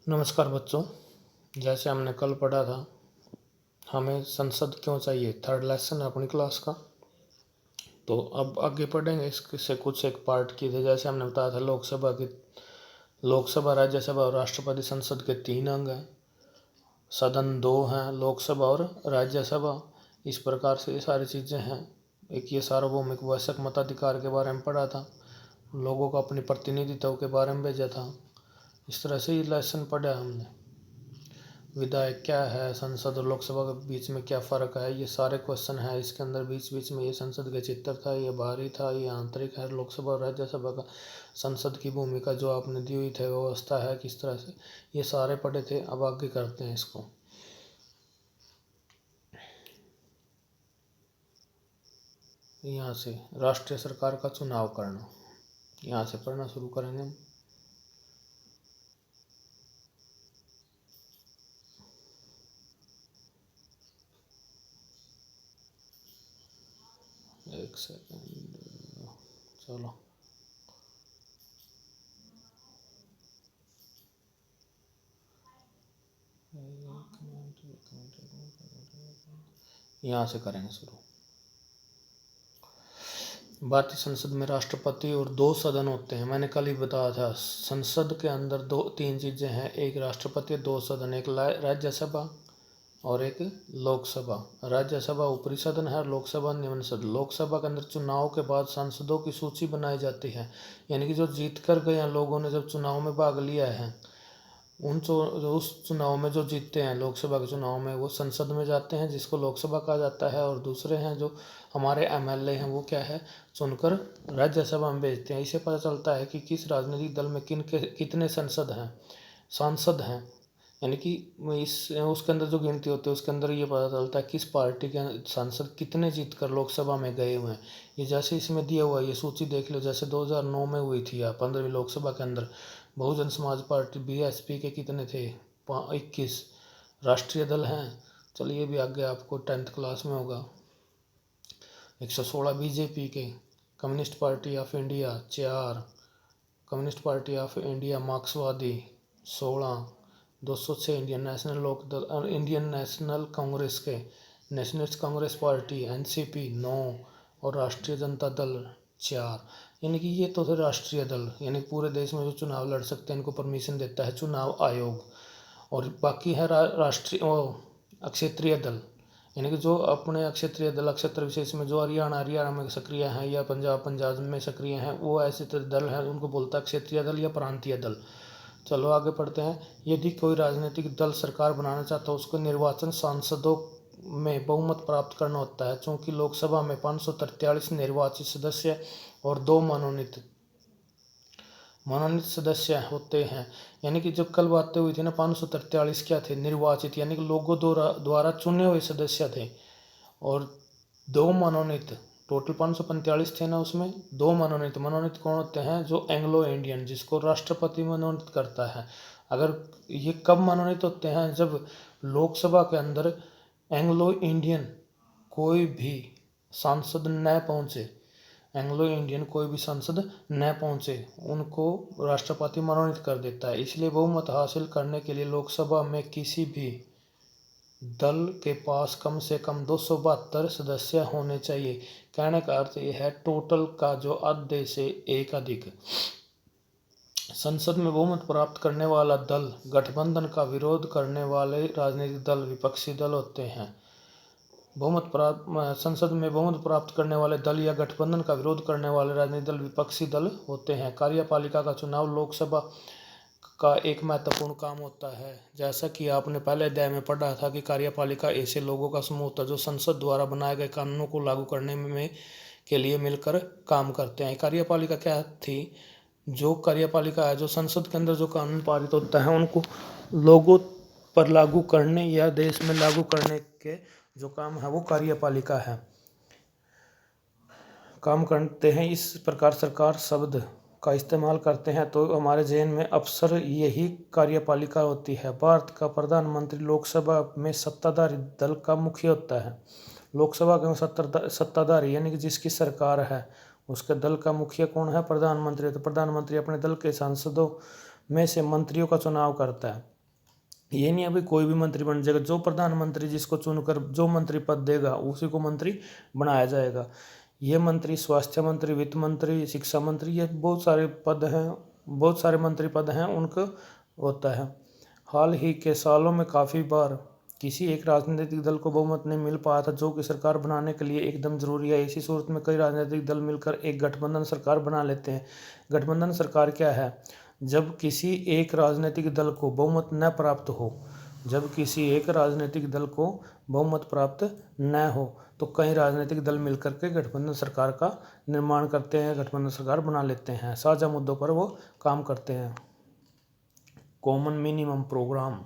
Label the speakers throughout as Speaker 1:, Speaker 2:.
Speaker 1: नमस्कार बच्चों, जैसे हमने कल पढ़ा था हमें संसद क्यों चाहिए, थर्ड लेसन है अपनी क्लास का। तो अब आगे पढ़ेंगे इससे कुछ एक पार्ट की थे। जैसे हमने बताया था लोकसभा, राज्यसभा और राष्ट्रपति संसद के 3 अंग हैं। सदन 2 हैं, लोकसभा और राज्यसभा। इस प्रकार से ये सारी चीज़ें हैं। एक ये सार्वभौमिक वयस्क मताधिकार के बारे में पढ़ा था, लोगों को अपनी प्रतिनिधित्व के बारे में भेजा था। इस तरह से ये लेसन पढ़ा हमने। विधायक क्या है, संसद और लोकसभा के बीच में क्या फ़र्क है, ये सारे क्वेश्चन है इसके अंदर। बीच बीच में ये संसद का चित्र था, ये बाहरी था, ये आंतरिक है लोकसभा और राज्यसभा का। संसद की भूमिका जो आपने दी हुई थी, व्यवस्था है किस तरह से, ये सारे पढ़े थे। अब आगे करते हैं इसको। यहाँ से राष्ट्रीय सरकार का चुनाव करना, यहाँ से पढ़ना शुरू करेंगे हम। एक सेकंड, चलो यहाँ से करेंगे शुरू। भारतीय संसद में राष्ट्रपति और 2 सदन होते हैं। मैंने कल ही बताया था, संसद के अंदर 2-3 चीज़ें हैं, एक राष्ट्रपति, 2 सदन, एक राज्यसभा और एक लोकसभा। राज्यसभा ऊपरी सदन है, लोकसभा निम्न सदन। लोकसभा के अंदर चुनाव के बाद सांसदों की सूची बनाई जाती है, यानी कि जो जीत कर गए लोगों ने जब चुनाव में भाग लिया है, उस चुनाव में जो जीतते हैं, लोकसभा के चुनाव में, वो संसद में जाते हैं जिसको लोकसभा कहा जाता है। और दूसरे हैं जो हमारे एमएलए हैं, वो क्या है, चुनकर राज्यसभा में भेजते हैं। इससे पता चलता है कि किस राजनीतिक दल में कितने सांसद हैं, यानी कि उसके अंदर जो गिनती होती है उसके अंदर ये पता चलता है किस पार्टी के सांसद कितने जीत कर लोकसभा में गए हुए हैं। ये जैसे इसमें दिया हुआ है, ये सूची देख लो। जैसे 2009 में हुई थी, या 15वीं लोकसभा के अंदर बहुजन समाज पार्टी बीएसपी के कितने थे, 21 राष्ट्रीय दल हैं। चलिए भी आगे आपको 10th क्लास में होगा। 116 बीजेपी के, communist party of India 4, communist party of India मार्क्सवादी 16, 206 इंडियन नेशनल कांग्रेस के, नेशनलिस्ट कांग्रेस पार्टी एनसीपी 9 और राष्ट्रीय जनता दल 4। यानी कि ये तो थे राष्ट्रीय दल, यानी पूरे देश में जो चुनाव लड़ सकते हैं इनको परमिशन देता है चुनाव आयोग। और बाकी है राष्ट्रीय क्षेत्रीय दल, यानी कि जो अपने क्षेत्रीय दल, क्षेत्र विशेष में जो हरियाणा में सक्रिय हैं या पंजाब में सक्रिय हैं, वो ऐसे दल हैं, उनको बोलता है क्षेत्रीय दल या प्रांतीय दल। चलो आगे पढ़ते हैं। यदि कोई राजनीतिक दल सरकार बनाना चाहता है, उसको निर्वाचन सांसदों में बहुमत प्राप्त करना होता है। चूंकि लोकसभा में 543 निर्वाचित सदस्य और 2 मनोनीत सदस्य होते हैं, यानी कि जब कल बातें हुई थी ना, 543 क्या थे, निर्वाचित, यानी कि लोगों द्वारा चुने हुए सदस्य थे, और 2 मनोनीत। टोटल 545 थे ना, उसमें 2 मनोनीत। मनोनीत कौन होते हैं, जो एंग्लो इंडियन, जिसको राष्ट्रपति मनोनीत करता है। अगर ये कब मनोनीत होते हैं, जब लोकसभा के अंदर एंग्लो इंडियन कोई भी सांसद न पहुंचे, एंग्लो इंडियन कोई भी सांसद न पहुंचे, उनको राष्ट्रपति मनोनीत कर देता है। इसलिए बहुमत हासिल करने के लिए लोकसभा में किसी भी दल के पास कम से कम 272 सदस्य होने चाहिए। कहने का अर्थ यह है, टोटल का जो आधे से एक अधिक। संसद में बहुमत प्राप्त करने वाला दल गठबंधन का विरोध करने वाले राजनीतिक दल विपक्षी दल होते हैं। संसद में बहुमत प्राप्त करने वाले दल या गठबंधन का विरोध करने वाले राजनीतिक दल विपक्षी दल होते हैं। कार्यपालिका का चुनाव लोकसभा का एक महत्वपूर्ण काम होता है। जैसा कि आपने पहले अध्याय में पढ़ा था कि कार्यपालिका ऐसे लोगों का समूह होता है जो संसद द्वारा बनाए गए कानूनों को लागू करने में के लिए मिलकर काम करते हैं। कार्यपालिका क्या थी, जो कार्यपालिका है, जो संसद के अंदर जो कानून पारित होता है उनको लोगों पर लागू करने या देश में लागू करने के जो काम है वो कार्यपालिका है, काम करते हैं। इस प्रकार सरकार शब्द का इस्तेमाल करते हैं तो हमारे ज़हन में अफसर यही कार्यपालिका होती है। भारत का प्रधानमंत्री लोकसभा में सत्ताधारी दल का मुखिया होता है। लोकसभा के सत्ताधारी यानी कि जिसकी सरकार है, उसके दल का मुखिया कौन है, प्रधानमंत्री। तो प्रधानमंत्री अपने दल के सांसदों में से मंत्रियों का चुनाव करता है। ये नहीं अभी कोई भी मंत्री बन जाएगा, जो प्रधानमंत्री जिसको चुनकर जो मंत्री पद देगा उसी को मंत्री बनाया जाएगा। ये मंत्री स्वास्थ्य मंत्री, वित्त मंत्री, शिक्षा मंत्री, ये बहुत सारे पद हैं, बहुत सारे मंत्री पद हैं उनको होता है। हाल ही के सालों में काफ़ी बार किसी एक राजनीतिक दल को बहुमत नहीं मिल पाया था, जो कि सरकार बनाने के लिए एकदम जरूरी है। इसी सूरत में कई राजनीतिक दल मिलकर एक गठबंधन सरकार बना लेते हैं। गठबंधन सरकार क्या है? जब किसी एक राजनीतिक दल को बहुमत न प्राप्त हो, जब किसी एक राजनीतिक दल को बहुमत प्राप्त न हो, तो कई राजनीतिक दल मिलकर के गठबंधन सरकार का निर्माण करते हैं, गठबंधन सरकार बना लेते हैं, साझा मुद्दों पर वो काम करते हैं। कॉमन मिनिमम प्रोग्राम,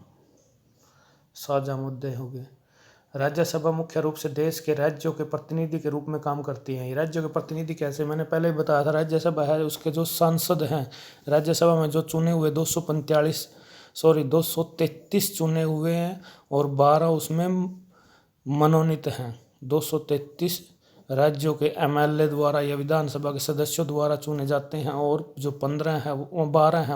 Speaker 1: साझा मुद्दे हो गए। राज्यसभा मुख्य रूप से देश के राज्यों के प्रतिनिधि के रूप में काम करती है। ये राज्यों के प्रतिनिधि कैसे, मैंने पहले ही बताया था। राज्यसभा है, उसके जो सांसद हैं, राज्यसभा में जो चुने हुए 233 चुने हुए हैं और 12 उसमें मनोनीत हैं। 233 राज्यों के एमएलए द्वारा या विधानसभा के सदस्यों द्वारा चुने जाते हैं, और जो 12 हैं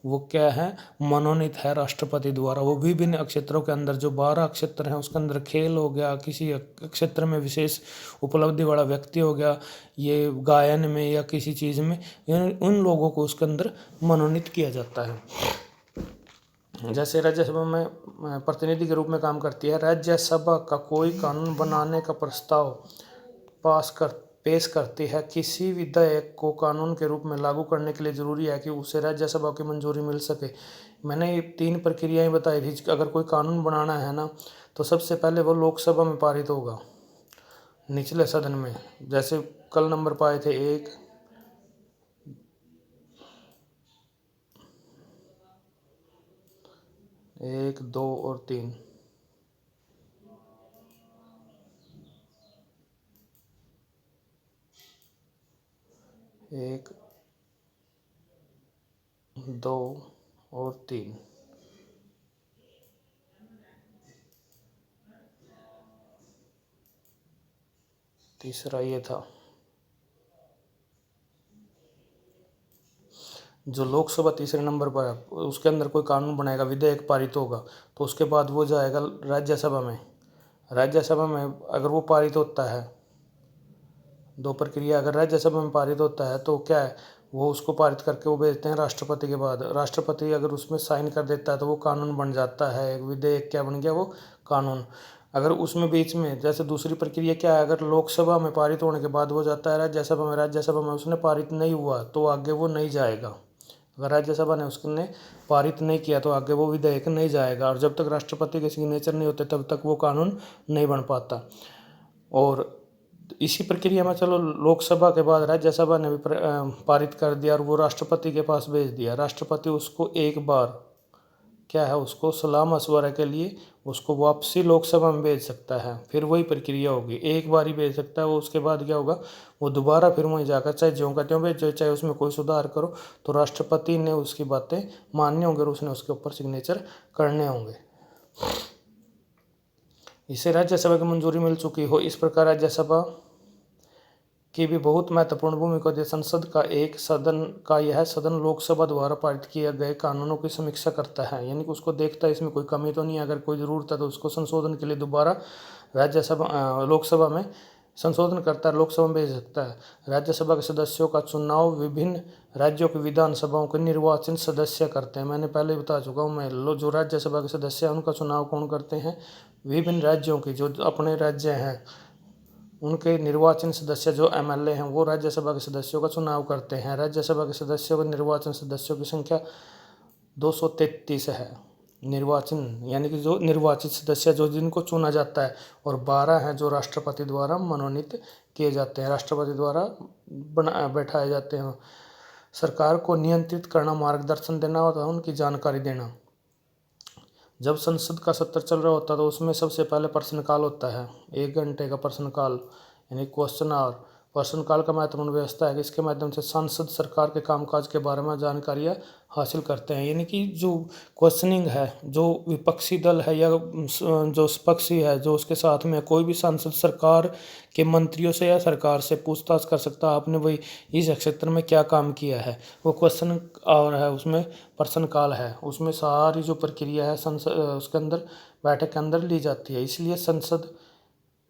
Speaker 1: वो क्या है, मनोनीत है राष्ट्रपति द्वारा। वो विभिन्न क्षेत्रों के अंदर, जो 12 क्षेत्र हैं उसके अंदर खेल हो गया, किसी क्षेत्र में विशेष उपलब्धि वाला व्यक्ति हो गया, ये गायन में या किसी चीज़ में, उन लोगों को उसके अंदर मनोनीत किया जाता है। जैसे राज्यसभा में प्रतिनिधि के रूप में काम करती है। राज्यसभा का कोई कानून बनाने का प्रस्ताव पेश करती है। किसी विधेयक को कानून के रूप में लागू करने के लिए जरूरी है कि उसे राज्यसभा की मंजूरी मिल सके। मैंने ये 3 प्रक्रियाएं बताई थी। अगर कोई कानून बनाना है ना, तो सबसे पहले वो लोकसभा में पारित होगा, निचले सदन में। जैसे कल नंबर पाए थे 1, 2 और 3। 1, 2 और 3। तीसरा ये था। जो लोकसभा तीसरे नंबर पर है, उसके अंदर कोई कानून बनाएगा, विधेयक पारित होगा, तो उसके बाद वो जाएगा राज्यसभा में। राज्यसभा में अगर वो पारित होता है, 2 प्रक्रिया, अगर राज्यसभा में पारित होता है तो क्या है, वो उसको पारित करके वो भेजते हैं राष्ट्रपति के बाद। राष्ट्रपति अगर उसमें साइन कर देता है तो वो कानून बन जाता है। एक विधेयक क्या बन गया, वो कानून। अगर उसमें बीच में, जैसे दूसरी प्रक्रिया क्या है, अगर लोकसभा में पारित होने के बाद वो जाता है राज्यसभा में, राज्यसभा में उसने पारित नहीं हुआ तो आगे वो नहीं जाएगा। अगर राज्यसभा ने उसने पारित नहीं किया तो आगे वो विधेयक नहीं जाएगा, और जब तक राष्ट्रपति के सिग्नेचर नहीं होते तब तक वो कानून नहीं बन पाता। और इसी प्रक्रिया में चलो, लोकसभा के बाद राज्यसभा ने भी पारित कर दिया और वो राष्ट्रपति के पास भेज दिया। राष्ट्रपति उसको एक बार क्या है, उसको सलाह मशवरा के लिए उसको वापसी लोकसभा में भेज सकता है। फिर वही प्रक्रिया होगी, एक बार ही भेज सकता है वो। उसके बाद क्या होगा, वो दोबारा फिर वहीं जाकर चाहे ज्यों का त्यों भेजो, चाहे उसमें कोई सुधार करो, तो राष्ट्रपति ने उसकी बातें माननी होंगी और उसने उसके ऊपर सिग्नेचर करने होंगे। इसे राज्यसभा की मंजूरी मिल चुकी हो, इस प्रकार राज्यसभा की भी बहुत महत्वपूर्ण भूमिका होती है। संसद का एक सदन का यह सदन लोकसभा द्वारा पारित किए गए कानूनों की समीक्षा करता है, यानी कि उसको देखता है इसमें कोई कमी तो नहीं है। अगर कोई ज़रूरत है तो उसको संशोधन के लिए दोबारा लोकसभा में संशोधन करता है, लोकसभा में भेज सकता है। राज्यसभा के सदस्यों का चुनाव विभिन्न राज्यों की विधानसभाओं के निर्वाचित सदस्य करते हैं। मैंने पहले बता चुका हूँ मैं, जो राज्यसभा के सदस्य हैं उनका चुनाव कौन करते हैं, विभिन्न राज्यों की जो अपने राज्य हैं उनके निर्वाचन सदस्य, जो एमएलए हैं, वो राज्यसभा के सदस्यों का चुनाव करते हैं। राज्यसभा के सदस्यों के निर्वाचन सदस्यों की संख्या 233 है। निर्वाचन यानी कि जो निर्वाचित सदस्य, जो जिनको चुना जाता है, और 12 हैं जो राष्ट्रपति द्वारा मनोनीत किए जाते हैं, राष्ट्रपति द्वारा बैठाए जाते हैं। सरकार को नियंत्रित करना, मार्गदर्शन देना होता है, उनकी जानकारी देना। जब संसद का सत्र चल रहा होता है तो उसमें सबसे पहले प्रश्नकाल होता है, 1 घंटे का प्रश्नकाल, यानी क्वेश्चन आवर। प्रश्नकाल का महत्वपूर्ण व्यवस्था है कि इसके माध्यम से सांसद सरकार के कामकाज के बारे में जानकारियाँ हासिल करते हैं। यानी कि जो क्वेश्चनिंग है, जो विपक्षी दल है या जो पक्षी है, जो उसके साथ में कोई भी सांसद सरकार के मंत्रियों से या सरकार से पूछताछ कर सकता है आपने भाई इस क्षेत्र में क्या काम किया है। वो क्वेश्चन और है उसमें प्रश्नकाल है, उसमें सारी जो प्रक्रिया है संसद उसके अंदर बैठक के अंदर ली जाती है। इसलिए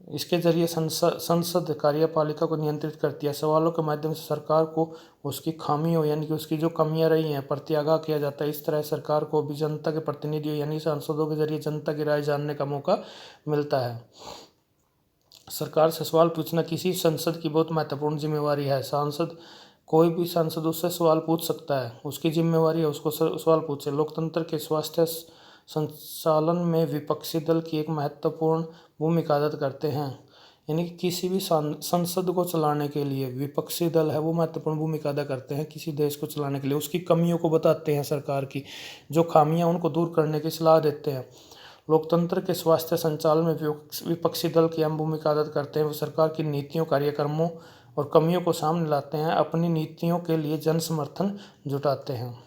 Speaker 1: इसके जरिए संसद कार्यपालिका को नियंत्रित करती है। सवालों के माध्यम से सरकार को उसकी खामियों यानी कि उसकी जो कमियां रही हैं प्रति आगाह किया जाता है। इस तरह सरकार को भी जनता के प्रतिनिधियों यानी सांसदों के जरिए जनता की राय जानने का मौका मिलता है। सरकार से सवाल पूछना किसी संसद की बहुत महत्वपूर्ण जिम्मेवारी है। कोई भी सांसद उससे सवाल पूछ सकता है, उसकी जिम्मेवारी है उसको सवाल पूछे। लोकतंत्र के स्वास्थ्य संचालन में विपक्षी दल की एक महत्वपूर्ण भूमिका अदा करते हैं। यानी कि किसी भी संसद को चलाने के लिए विपक्षी दल है वो महत्वपूर्ण भूमिका अदा करते हैं। किसी देश को चलाने के लिए उसकी कमियों को बताते हैं, सरकार की जो खामियां उनको दूर करने की सलाह देते हैं। लोकतंत्र के स्वास्थ्य संचालन में विपक्षी दल की अहम भूमिका अदा करते हैं। वो सरकार की नीतियों, कार्यक्रमों और कमियों को सामने लाते हैं, अपनी नीतियों के लिए जन समर्थन जुटाते हैं।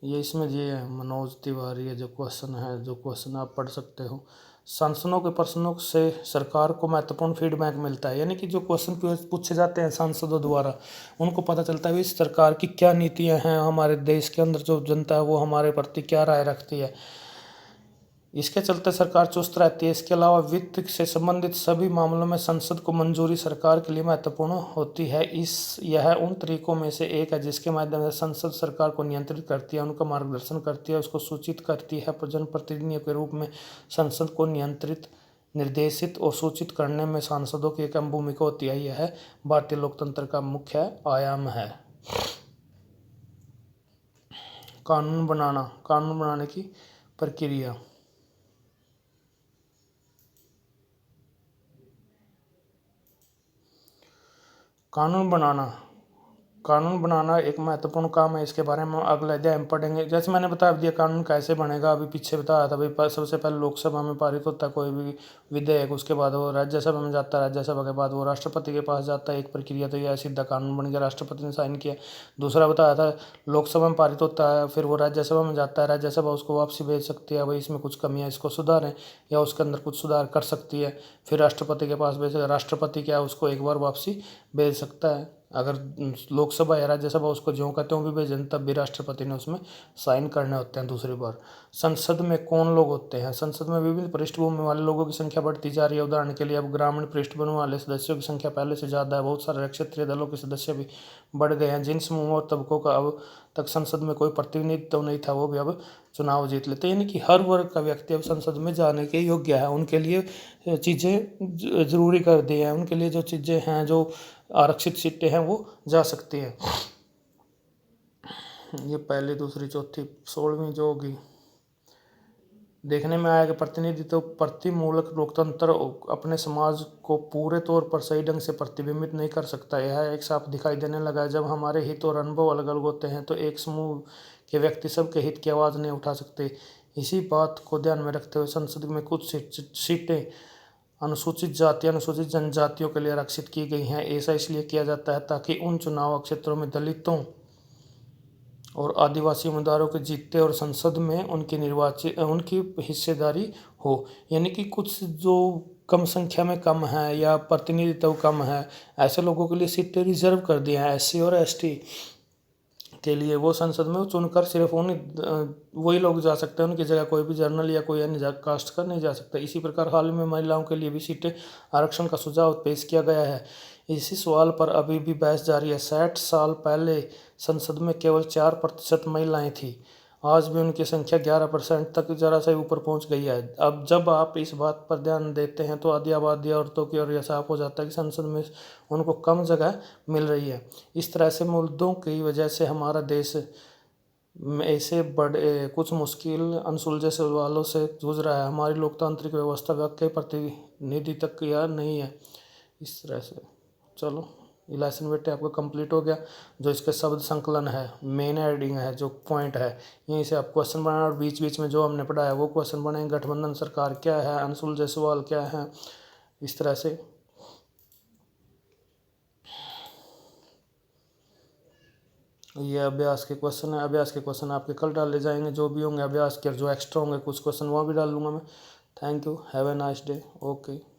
Speaker 1: ये इसमें ये है मनोज तिवारी है जो क्वेश्चन आप पढ़ सकते हो। सांसदों के प्रश्नों से सरकार को महत्वपूर्ण फीडबैक मिलता है। यानी कि जो क्वेश्चन पूछे जाते हैं सांसदों द्वारा उनको पता चलता है इस सरकार की क्या नीतियां हैं, हमारे देश के अंदर जो जनता है वो हमारे प्रति क्या राय रखती है। इसके चलते सरकार चुस्त रहती है। इसके अलावा वित्त से संबंधित सभी मामलों में संसद को मंजूरी सरकार के लिए महत्वपूर्ण होती है। यह उन तरीकों में से एक है जिसके माध्यम से संसद सरकार को नियंत्रित करती है, उनका मार्गदर्शन करती है, उसको सूचित करती है। जनप्रतिनिधियों के रूप में संसद को नियंत्रित, निर्देशित और सूचित करने में सांसदों की एक अहम भूमिका होती है। यह भारतीय लोकतंत्र का मुख्य आयाम है। कानून बनाने की प्रक्रिया। कानून बनाना एक महत्वपूर्ण काम है। इसके बारे में अगले अध्याय में पढ़ेंगे। जैसे मैंने बता दिया कानून कैसे बनेगा, अभी पीछे बताया था भाई सबसे पहले लोकसभा में पारित होता है कोई भी विधेयक, उसके बाद वो राज्यसभा में जाता है, राज्यसभा के बाद वो राष्ट्रपति के पास जाता है, एक प्रक्रिया। तो यह सीधा कानून बन गया, राष्ट्रपति ने साइन किया। दूसरा बताया था लोकसभा में पारित होता है, फिर वो राज्यसभा में जाता है, राज्यसभा उसको वापसी भेज सकती है, भाई इसमें कुछ कमियाँ इसको सुधारें, या उसके अंदर कुछ सुधार कर सकती है। फिर राष्ट्रपति के पास भेजेगा, राष्ट्रपति क्या उसको एक बार वापसी भेज सकता है। अगर लोकसभा या राज्यसभा उसको ज्यों का त्यों भी भेजें तब भी राष्ट्रपति ने उसमें साइन करने होते हैं दूसरी बार। संसद में कौन लोग होते हैं? संसद में विभिन्न पृष्ठभूमि वाले लोगों की संख्या बढ़ती जा रही है। उदाहरण के लिए अब ग्रामीण पृष्ठभूमि वाले सदस्यों की संख्या पहले से ज़्यादा है। बहुत सारे क्षेत्रीय दलों के सदस्य भी बढ़ गए हैं। जिन समूहों और तबकों का अब तक संसद में कोई प्रतिनिधित्व नहीं था वो भी अब चुनाव जीत लेते हैं। यानी कि हर वर्ग का व्यक्ति अब संसद में जाने के योग्य है। उनके लिए चीज़ें जरूरी कर दी हैं, उनके लिए जो चीज़ें हैं, जो आरक्षित सीटें हैं वो जा सकती हैं। ये पहली, दूसरी, चौथी, 16वीं जो होगी। देखने में आया कि प्रतिनिधित्व प्रतिमूलक लोकतंत्र अपने समाज को पूरे तौर पर सही ढंग से प्रतिबिंबित नहीं कर सकता। यह एक साफ दिखाई देने लगा है। जब हमारे हित और अनुभव अलग अलग होते हैं तो एक समूह के व्यक्ति सबके हित की आवाज़ नहीं उठा सकते। इसी बात को ध्यान में रखते हुए संसद में कुछ सीटें अनुसूचित जाति, अनुसूचित जनजातियों के लिए आरक्षित की गई हैं। ऐसा इसलिए किया जाता है ताकि उन चुनाव क्षेत्रों में दलितों और आदिवासी उम्मीदवारों के जीतते और संसद में उनकी हिस्सेदारी हो। यानी कि कुछ जो कम संख्या में कम है या प्रतिनिधित्व कम है, ऐसे लोगों के लिए सीटें रिजर्व कर दी हैं। SC और ST के लिए वो संसद में चुनकर सिर्फ वही लोग जा सकते हैं, उनकी जगह कोई भी जर्नल या कोई अन्य कास्ट का नहीं जा सकता। इसी प्रकार हाल में महिलाओं के लिए भी सीटें आरक्षण का सुझाव पेश किया गया है। इसी सवाल पर अभी भी बहस जारी है। 60 साल पहले संसद में केवल 4% महिलाएं थीं। आज भी उनकी संख्या 11% तक जरा सा ऊपर पहुंच गई है। अब जब आप इस बात पर ध्यान देते हैं तो आधी आबादी औरतों की ओर यह साफ हो जाता है कि संसद में उनको कम जगह मिल रही है। इस तरह से मुद्दों की वजह से हमारा देश ऐसे बड़े कुछ मुश्किल अनसुलझे सवालों से जूझ रहा है। हमारी लोकतांत्रिक व्यवस्था वाकई प्रतिनिधि तक या नहीं है। इस तरह से चलो ये लेसन बेटे आपका कंप्लीट हो गया। जो इसके शब्द संकलन है, मेन हेडिंग है, जो पॉइंट है, यहीं से आप क्वेश्चन बनाना और बीच बीच में जो हमने पढ़ाया वो क्वेश्चन बनेंगे। गठबंधन सरकार क्या है, अनसुलझे सवाल क्या है, इस तरह से ये अभ्यास के क्वेश्चन है। अभ्यास के क्वेश्चन आपके कल डाले जाएंगे, जो भी होंगे अभ्यास के, जो एक्स्ट्रा होंगे कुछ क्वेश्चन वो भी डाल लूँगा मैं। Thank you, have a nice day. Okay.